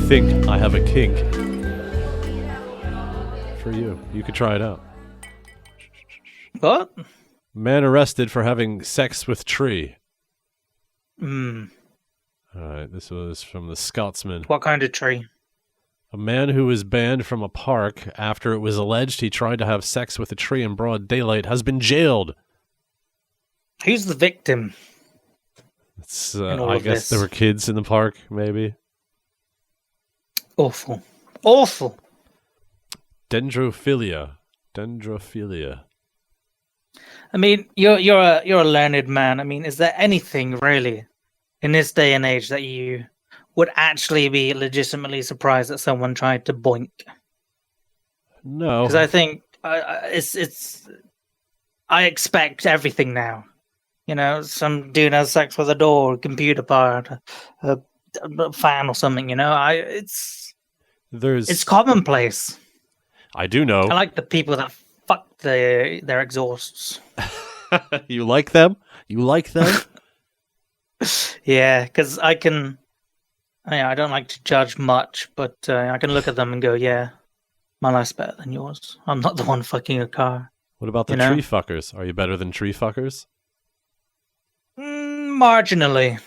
think I have a kink for you. You could try it out. What? Man arrested for having sex with tree. Hmm. All right, this was from the Scotsman. What kind of tree? A man who was banned from a park after it was alleged he tried to have sex with a tree in broad daylight has been jailed. Who's the victim? It's, I guess there were kids in the park, maybe. Awful. Awful. Dendrophilia. I mean, you're a learned man. I mean, is there anything really in this day and age that you would actually be legitimately surprised that someone tried to boink? No, because I think it's. I expect everything now. You know, some dude has sex with a door, a computer part, a fan or something. You know, it's commonplace. I do know. I like the people that fuck their exhausts. You like them? You like them? Yeah, because I don't like to judge much, but I can look at them and go, yeah, my life's better than yours. I'm not the one fucking a car. What about the tree fuckers? Are you better than tree fuckers? Marginally.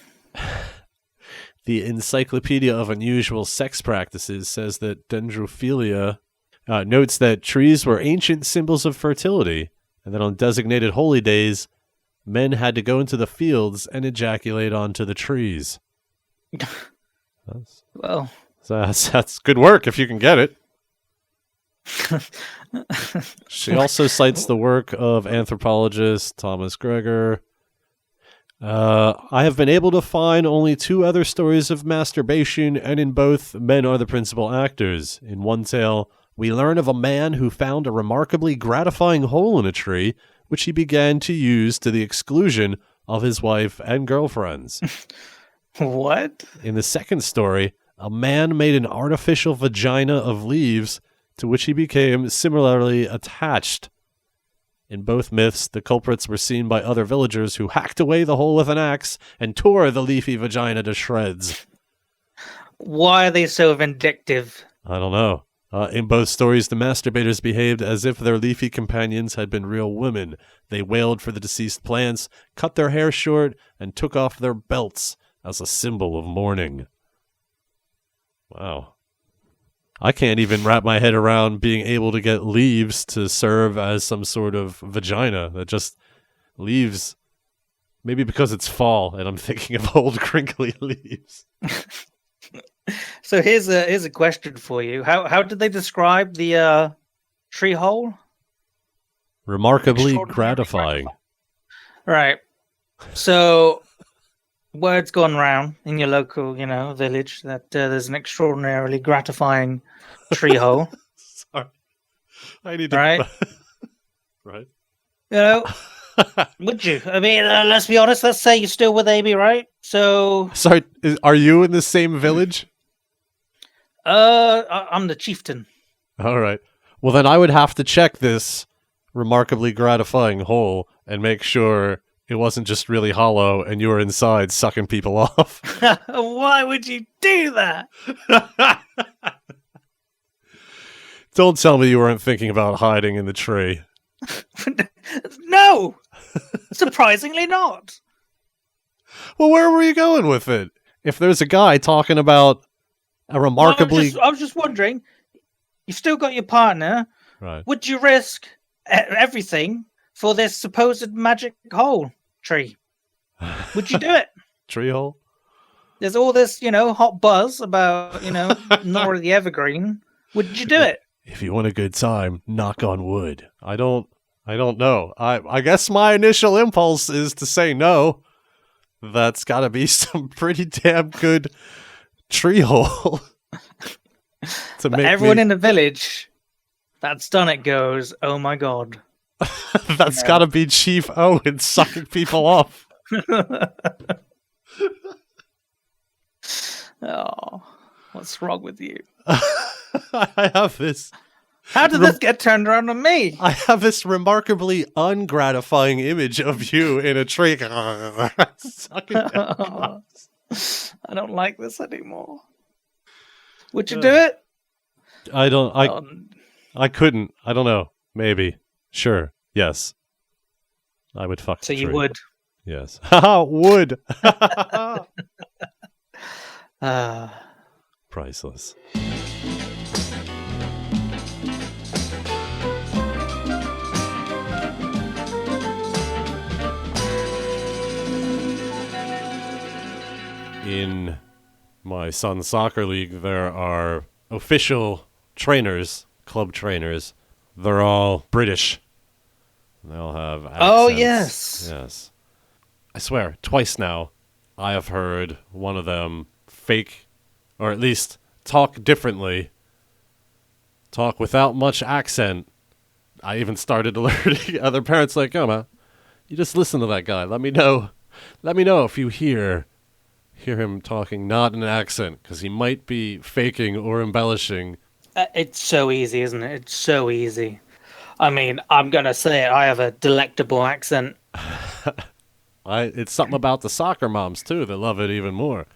The Encyclopedia of Unusual Sex Practices says that dendrophilia notes that trees were ancient symbols of fertility, and that on designated holy days, men had to go into the fields and ejaculate onto the trees. Well, that's good work if you can get it. She also cites the work of anthropologist Thomas Gregor. I have been able to find only 2 other stories of masturbation, and in both, men are the principal actors. In one tale, we learn of a man who found a remarkably gratifying hole in a tree, which he began to use to the exclusion of his wife and girlfriends. What? In the second story, a man made an artificial vagina of leaves to which he became similarly attached. In both myths, the culprits were seen by other villagers who hacked away the hole with an axe and tore the leafy vagina to shreds. Why are they so vindictive? I don't know. In both stories, the masturbators behaved as if their leafy companions had been real women. They wailed for the deceased plants, cut their hair short, and took off their belts as a symbol of mourning. Wow. I can't even wrap my head around being able to get leaves to serve as some sort of vagina. That just leaves, maybe because it's fall and I'm thinking of old crinkly leaves. So here's a question for you. How did they describe the tree hole? Remarkably gratifying. Right. So word's gone round in your local, village that there's an extraordinarily gratifying tree hole. Sorry. I need to... Right? Right. Would you? I mean, let's be honest. Let's say you're still with Amy, right? So... Sorry, are you in the same village? I'm the chieftain. All right. Well, then I would have to check this remarkably gratifying hole and make sure it wasn't just really hollow and you were inside sucking people off. Why would you do that? Don't tell me you weren't thinking about hiding in the tree. No! Surprisingly not. Well, where were you going with it? If there's a guy talking about a remarkably... I was just wondering, you've still got your partner. Right. Would you risk everything for this supposed magic hole tree? Would you do it? Tree hole? There's all this, hot buzz about, Nora the Evergreen. Would you do it? If you want a good time, knock on wood. I don't know. I guess my initial impulse is to say no. That's got to be some pretty damn good tree hole. To make everyone in the village that's done it goes, oh my god. That's got to be Chief Owen sucking people off. Oh, what's wrong with you? I have this. How did this get turned around on me? I have this remarkably ungratifying image of you in a tree. I don't like this anymore. Would you do it? I couldn't. I don't know. Maybe. Sure. Yes. I would fuck So the you tree. would. Yes. Haha, would. Priceless. In my son's soccer league, there are official trainers, club trainers. They're all British. They all have accents. Oh, yes. Yes. I swear, twice now, I have heard one of them fake, or at least talk differently, talk without much accent. I even started alerting other parents like, oh, man, you just listen to that guy. Let me know. Let me know if you hear him talking not in an accent, because he might be faking or embellishing. It's so easy, isn't it? It's so easy. I mean, I'm going to say it. I have a delectable accent. It's something about the soccer moms, too, that love it even more.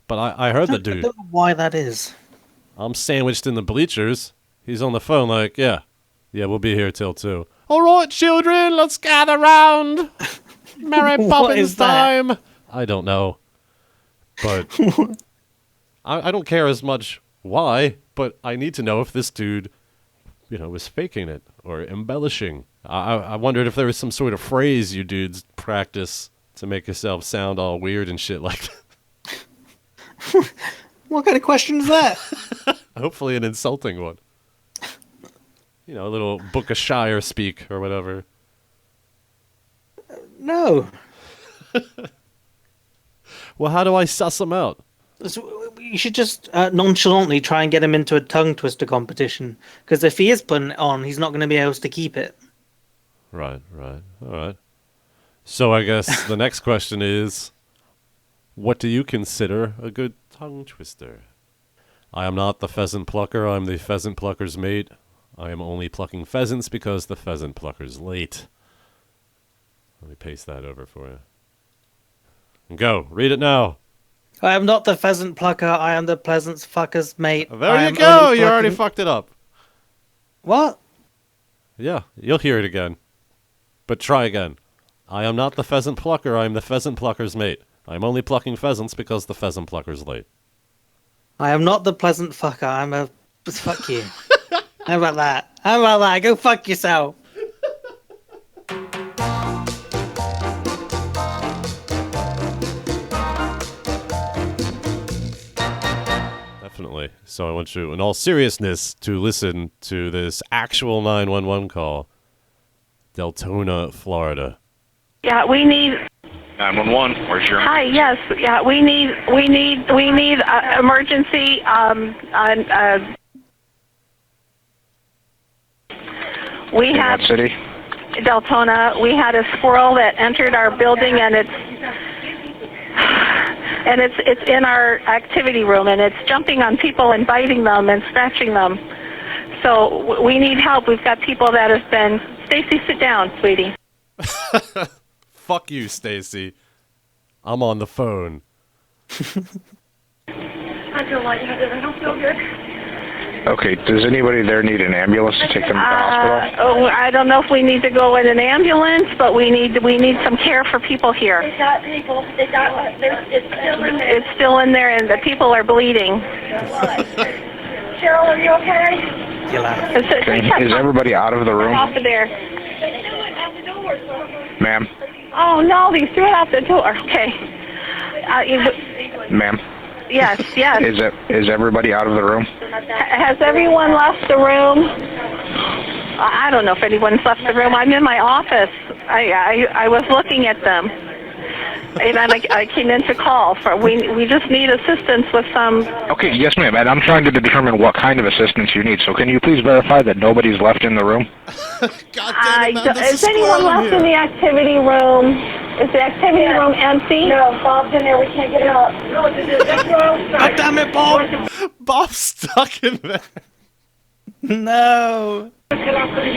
But I heard the dude. I don't know why that is. I'm sandwiched in the bleachers. He's on the phone like, yeah, we'll be here till 2. All right, children, let's gather round. Mary Poppins time. I don't know. But I don't care as much why, but I need to know if this dude, was faking it or embellishing. I wondered if there was some sort of phrase you dudes practice to make yourself sound all weird and shit like that. What kind of question is that? Hopefully an insulting one. A little Book of Shire speak or whatever. No. Well, how do I suss them out? So you should just nonchalantly try and get him into a tongue twister competition. Because if he is putting it on, he's not going to be able to keep it. Right. All right. So I guess the next question is, what do you consider a good tongue twister? I am not the pheasant plucker. I'm the pheasant plucker's mate. I am only plucking pheasants because the pheasant plucker's late. Let me paste that over for you. And go. Read it now. I am not the pheasant plucker. I am the pleasant fucker's mate. There you go. You already fucked it up. What? Yeah, you'll hear it again. But try again. I am not the pheasant plucker. I am the pheasant plucker's mate. I am only plucking pheasants because the pheasant plucker's late. I am not the pleasant fucker. I'm a... Fuck you. How about that? Go fuck yourself. Definitely. So I want you, in all seriousness, to listen to this actual 911 call. Deltona, Florida. Yeah, we need... 911, where's your... Hi, yes, yeah, we need emergency, we in have... what city? Deltona. We had a squirrel that entered our building, and it's in our activity room, and it's jumping on people and biting them and scratching them. So we need help. We've got people that have been... Stacy, sit down, sweetie. Fuck you, Stacy. I'm on the phone. I feel lightheaded. I don't feel good. Okay, does anybody there need an ambulance to take them to the hospital? I don't know if we need to go in an ambulance, but we need some care for people here. They got people. It's still in there. It's still in there, and the people are bleeding. Cheryl, are you okay? Okay, is everybody out of the room? Off of there. They threw it out the door. Ma'am? Oh, no, they threw it out the door. Okay. Ma'am? Yes. Is everybody out of the room? Has everyone left the room? I don't know if anyone's left the room. I'm in my office. I was looking at them. And I came in to call. We just need assistance with some... Okay, yes, ma'am, and I'm trying to determine what kind of assistance you need. So can you please verify that nobody's left in the room? God damn it, man, is anyone left in the activity room? Is the activity room empty? No, Bob's in there. We can't get out. No, God damn it, Bob! Bob's stuck in there. No. Get out for the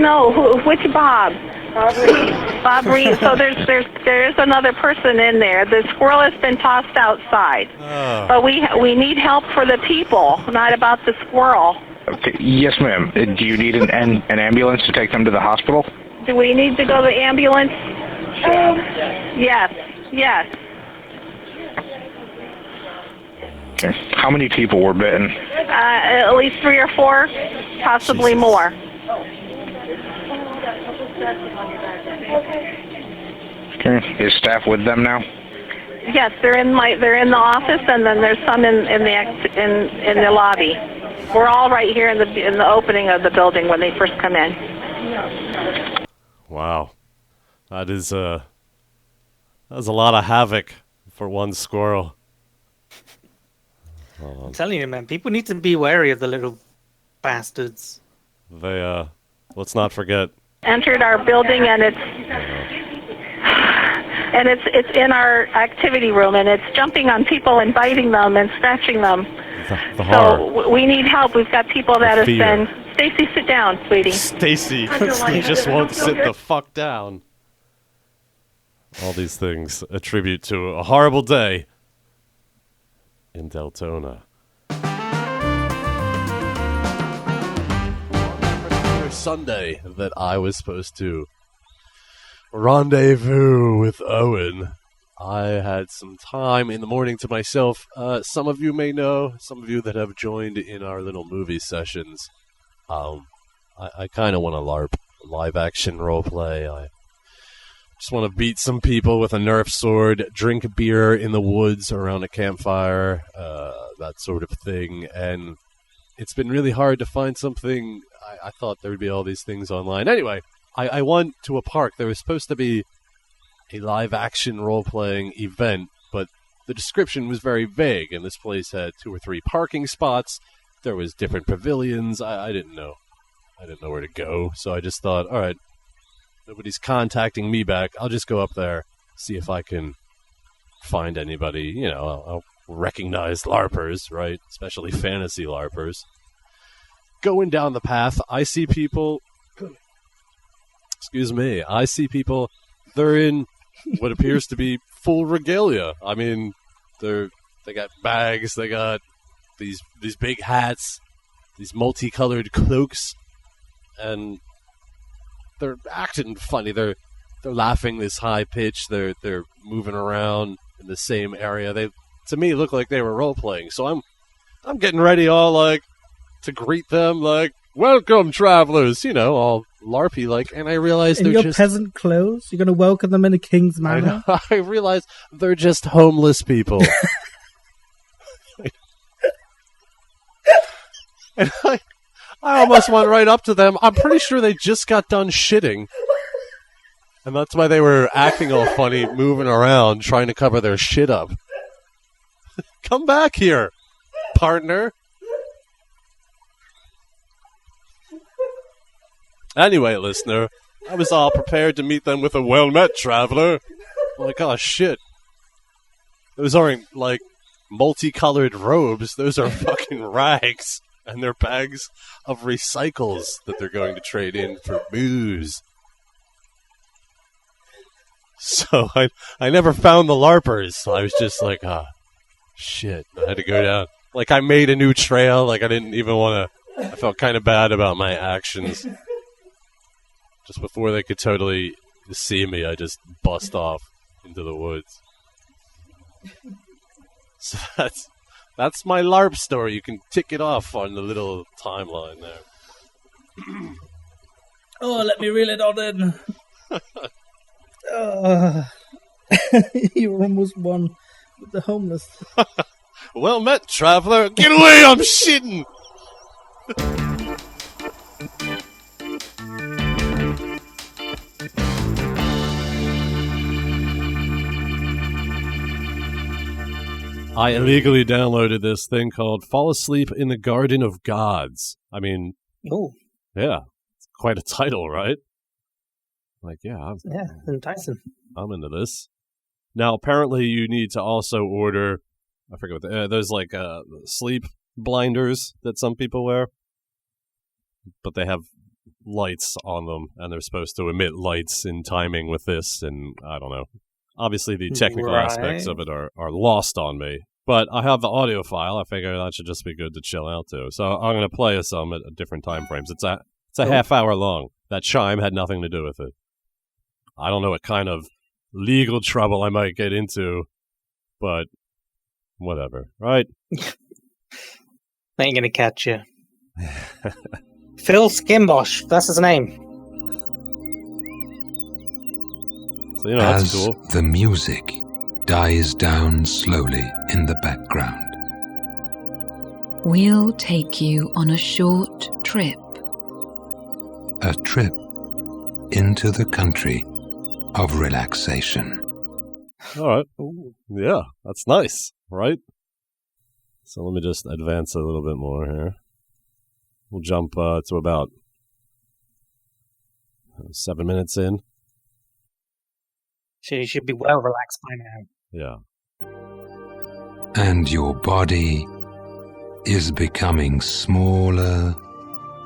No, which Bob? Bob Reed. So there's another person in there. The squirrel has been tossed outside. But we need help for the people, not about the squirrel. Okay. Yes, ma'am. Do you need an ambulance to take them to the hospital? Do we need to go to the ambulance? Yes. Okay. How many people were bitten? At least 3 or 4, possibly more. Okay. Is staff with them now? Yes, they're in the office, and then there's some in the lobby. We're all right here in the opening of the building when they first come in. Wow, that's a lot of havoc for one squirrel. I'm telling you, man, people need to be wary of the little bastards. They let's not forget. Entered our building, and it's in our activity room, and it's jumping on people and biting them and scratching them. The horror. So we need help. We've got people that have been. Stacy, sit down, sweetie. Stacy just won't sit the fuck down. All these things attribute to a horrible day in Deltona. Sunday that I was supposed to rendezvous with Owen. I had some time in the morning to myself. Some of you may know, some of you that have joined in our little movie sessions. I kind of want to LARP, live action role play. I just want to beat some people with a Nerf sword, drink beer in the woods around a campfire, that sort of thing. And it's been really hard to find something. I thought there would be all these things online. Anyway, I went to a park. There was supposed to be a live-action role-playing event, but the description was very vague, and this place had 2 or 3 parking spots. There was different pavilions. I didn't know. I didn't know where to go, so I just thought, all right, nobody's contacting me back. I'll just go up there, see if I can find anybody. You know, I'll recognize LARPers, right? Especially fantasy LARPers. Going down the path, I see people... Excuse me. I see people... They're in what appears to be full regalia. I mean, they got bags, they got these big hats, these multicolored cloaks, and they're acting funny. They're laughing this high pitch. They're moving around in the same area. They, to me, look like they were role playing. So I'm getting ready, all like to greet them, like, welcome, travelers. You know, all LARPy like, and I realized they're just peasant clothes. You're going to welcome them in a king's manner. I realized they're just homeless people. And I almost went right up to them. I'm pretty sure they just got done shitting. And that's why they were acting all funny, moving around, trying to cover their shit up. Come back here, partner. Anyway, listener, I was all prepared to meet them with a well-met, traveler. Like, oh, shit. Those aren't, like, multicolored robes. Those are fucking rags. And they're bags of recycles that they're going to trade in for booze. So I never found the LARPers. I was just like, shit. I had to go down. Like, I made a new trail. Like, I didn't even want to... I felt kind of bad about my actions. Just before they could totally see me, I just bust off into the woods. So that's my LARP story. You can tick it off on the little timeline there. Oh, let me reel it on in. You almost won with the homeless. Well met, traveler. Get away, I'm shitting. I illegally downloaded this thing called Fall Asleep in the Garden of Gods. I mean, Oh, yeah, it's quite a title, right? Like, yeah, enticing. I'm into this. Now, apparently you need to also order, I forget what, there's like sleep blinders that some people wear, but they have lights on them, and they're supposed to emit lights in timing with this, and I don't know. Obviously, the technical aspects of it are lost on me. But I have the audio file. I figure that should just be good to chill out to. So I'm going to play some at different time frames. It's a half hour long. That chime had nothing to do with it. I don't know what kind of legal trouble I might get into, but whatever, right? They ain't gonna catch you. Phil Skimbosh, that's his name. So, that's As cool. the music dies down slowly in the background, We'll take you on a short trip. a trip into the country of relaxation. All right. Yeah, that's nice, right? So let me just advance a little bit more here. We'll jump to about 7 minutes in. So you should be well relaxed by now. Yeah. And your body is becoming smaller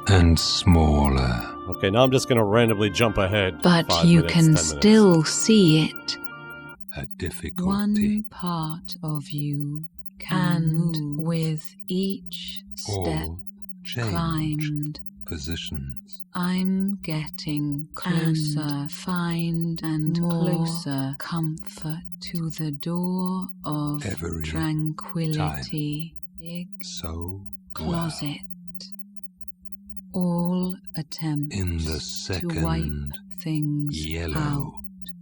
and smaller. Okay, now I'm just going to randomly jump ahead. But 5 you minutes, can 10 minutes. still see it. A difficulty One part of you can move with each step all change climbed. positions. I'm getting closer, find and closer comfort to the door of Every tranquility. Big So closet. All attempts in the to wipe second things yellow out.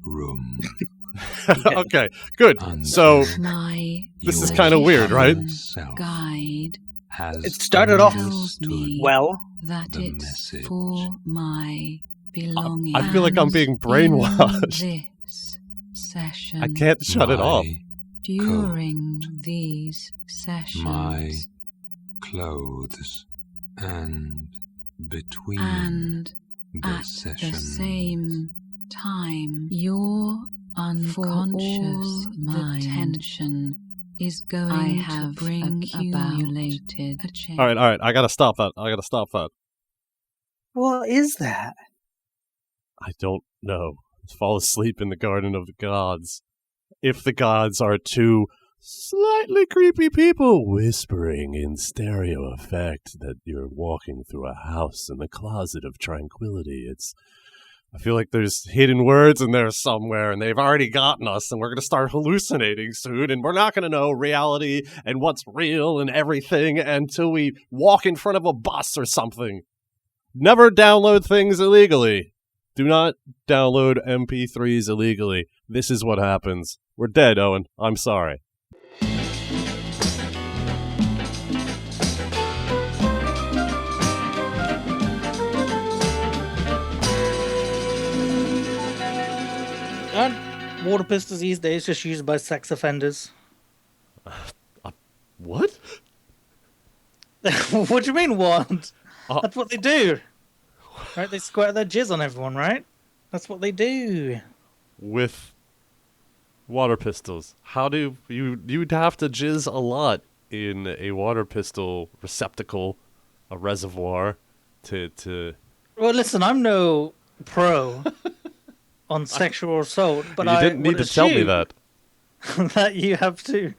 room. Okay, good. So My this is kind of weird, right? Self guide has It started off tells me well. that the it's message. for my belongings. I feel like I'm being brainwashed. In this session, I can't shut it off. during these sessions, My clothes and between and the at sessions. the same time, your unconscious mind tension is going to bring accumulated a change. All right. I got to stop that. What is that? I don't know. Fall asleep in the garden of the gods. If the gods are two slightly creepy people whispering in stereo effect that you're walking through a house in the closet of tranquility, I feel like there's hidden words in there somewhere, and they've already gotten us, and we're going to start hallucinating soon, and we're not going to know reality and what's real and everything until we walk in front of a bus or something. Never download things illegally. Do not download MP3s illegally. This is what happens. We're dead, Owen. I'm sorry. Aren't water pistols these days just used by sex offenders? What? What do you mean, what? Uh, That's what they do. Right? They squirt their jizz on everyone, right? That's what they do. With water pistols. How do you'd have to jizz a lot in a water pistol receptacle, a reservoir, to Well, listen, I'm no pro on sexual assault, but you I didn't need would to tell me assume that. that you have to,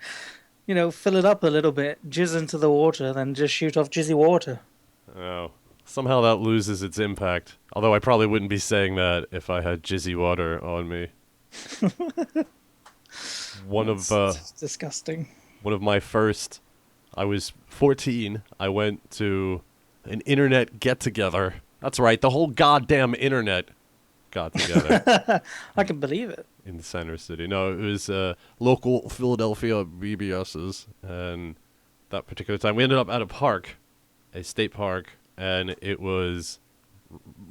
fill it up a little bit, jizz into the water, then just shoot off jizzy water. Oh. Somehow that loses its impact. Although I probably wouldn't be saying that if I had jizzy water on me. It's disgusting. One of my first, I was 14, I went to an internet get-together. That's right, the whole goddamn internet got together. I can believe it. In the center city. No, it was local Philadelphia BBS's, and that particular time we ended up at a park, a state park, and it was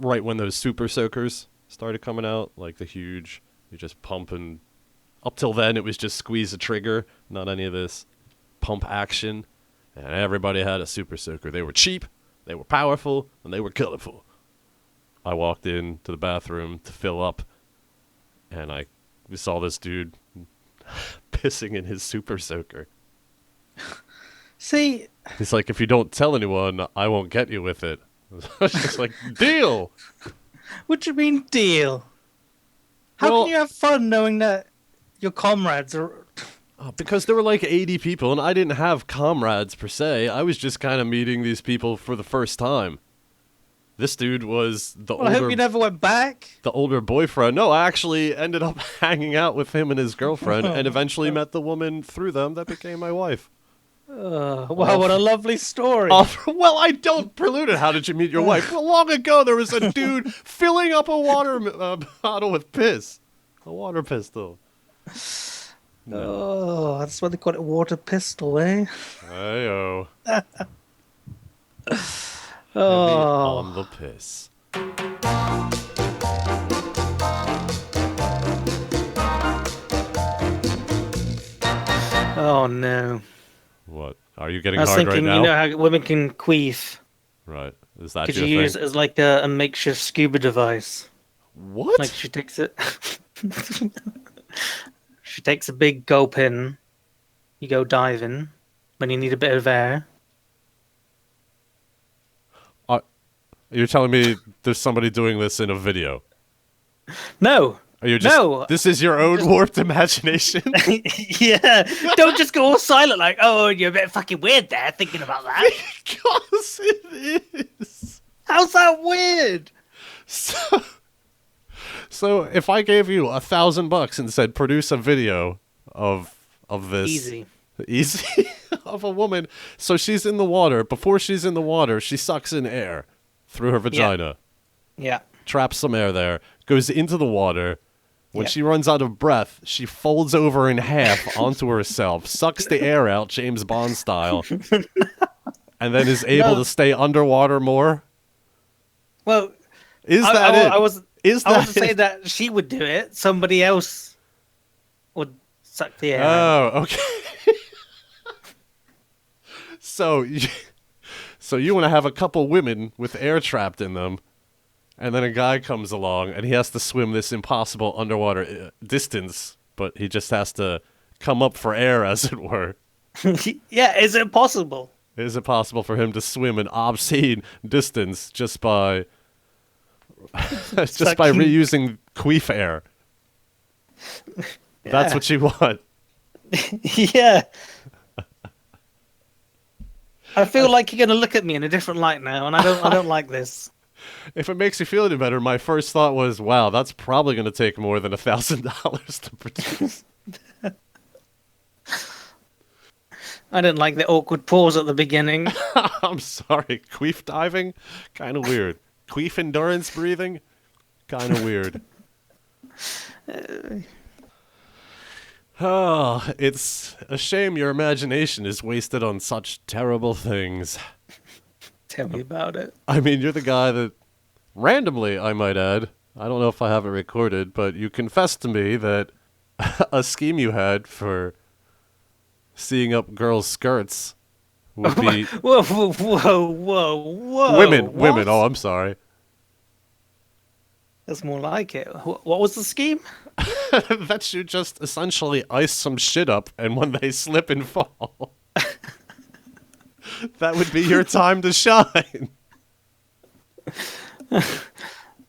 right when those super soakers started coming out, like the huge, you just pump, and up till then it was just squeeze a trigger, not any of this pump action, and everybody had a super soaker. They were cheap, they were powerful, and they were colorful. I walked in to the bathroom to fill up, and we saw this dude pissing in his super soaker. See, He's like, if you don't tell anyone, I won't get you with it. I was just like, deal. What do you mean, deal? How Well- can you have fun knowing that your comrades are... Because there were like 80 people, and I didn't have comrades per se. I was just kind of meeting these people for the first time. This dude was the Well, I hope you never went back. the older boyfriend. No, I actually ended up hanging out with him and his girlfriend, and eventually met the woman through them that became my wife. Wow, what a lovely story. Well, I don't prelude it. How did you meet your wife? Well, long ago, there was a dude filling up a water bottle with piss. A water pistol. Oh, that's why they call it water pistol, eh? Hey-o. Oh. On the piss. Oh, no. What? Are you getting I was hard thinking, right now? you know how women can queef. Right. Is that Could your you thing? use it as like a makeshift scuba device? What? Like she takes it. She takes a big gulp in. You go diving when you need a bit of air. You're telling me there's somebody doing this in a video? No. Are you just, No. This is your own warped imagination? Yeah. Don't just go all silent like, oh, you're a bit fucking weird there thinking about that. Because it is. How's that weird? So if I gave you $1,000 and said produce a video of this easy of a woman, so she's in the water. Before she's in the water, she sucks in air through her vagina. Yeah. Traps some air there, goes into the water. When Yeah. she runs out of breath, she folds over in half onto herself, sucks the air out, James Bond style, and then is able to stay underwater more. Well, Is that it? I wasn't it? saying that she would do it. Somebody else would suck the air. Oh, okay. So you want to have a couple women with air trapped in them, and then a guy comes along and he has to swim this impossible underwater distance, but he just has to come up for air, as it were. Yeah, is it possible? Is it possible for him to swim an obscene distance just by reusing queef air? That's what you want. Yeah. I feel like you're gonna look at me in a different light now, and I don't like this. If it makes you feel any better, my first thought was, wow, that's probably going to take more than $1,000 to produce. I didn't like the awkward pause at the beginning. I'm sorry. Queef diving? Kind of weird. Queef endurance breathing? Kind of weird. Oh, it's a shame your imagination is wasted on such terrible things. Tell me about it. I mean, you're the guy that, randomly, I might add, I don't know if I have it recorded, but you confessed to me that a scheme you had for seeing up girls' skirts would be... Whoa. Women, What? oh, I'm sorry. That's more like it. What was the scheme? That you just essentially ice some shit up, and when they slip and fall... that would be your time to shine.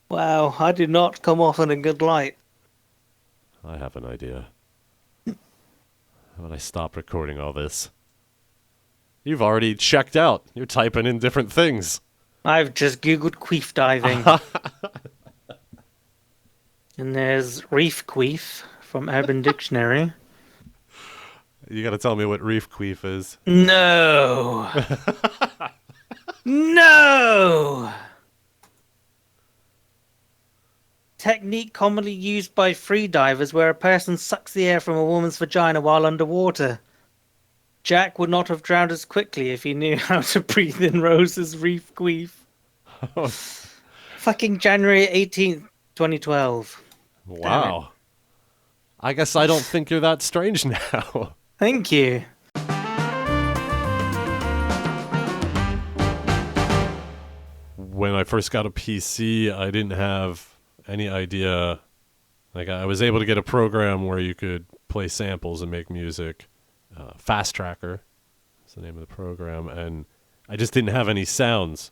Wow, I did not come off in a good light. I have an idea. When I stop recording all this. You've already checked out. You're typing in different things. I've just googled queef diving. And there's reef queef from Urban Dictionary. You gotta tell me what reef queef is. No. No. Technique commonly used by freedivers where a person sucks the air from a woman's vagina while underwater. Jack would not have drowned as quickly if he knew how to breathe in Rose's reef queef. Fucking January 18th, 2012. Wow. I guess I don't think you're that strange now. Thank you. When I first got a PC, I didn't have any idea. Like, I was able to get a program where you could play samples and make music. Fast Tracker is the name of the program. And I just didn't have any sounds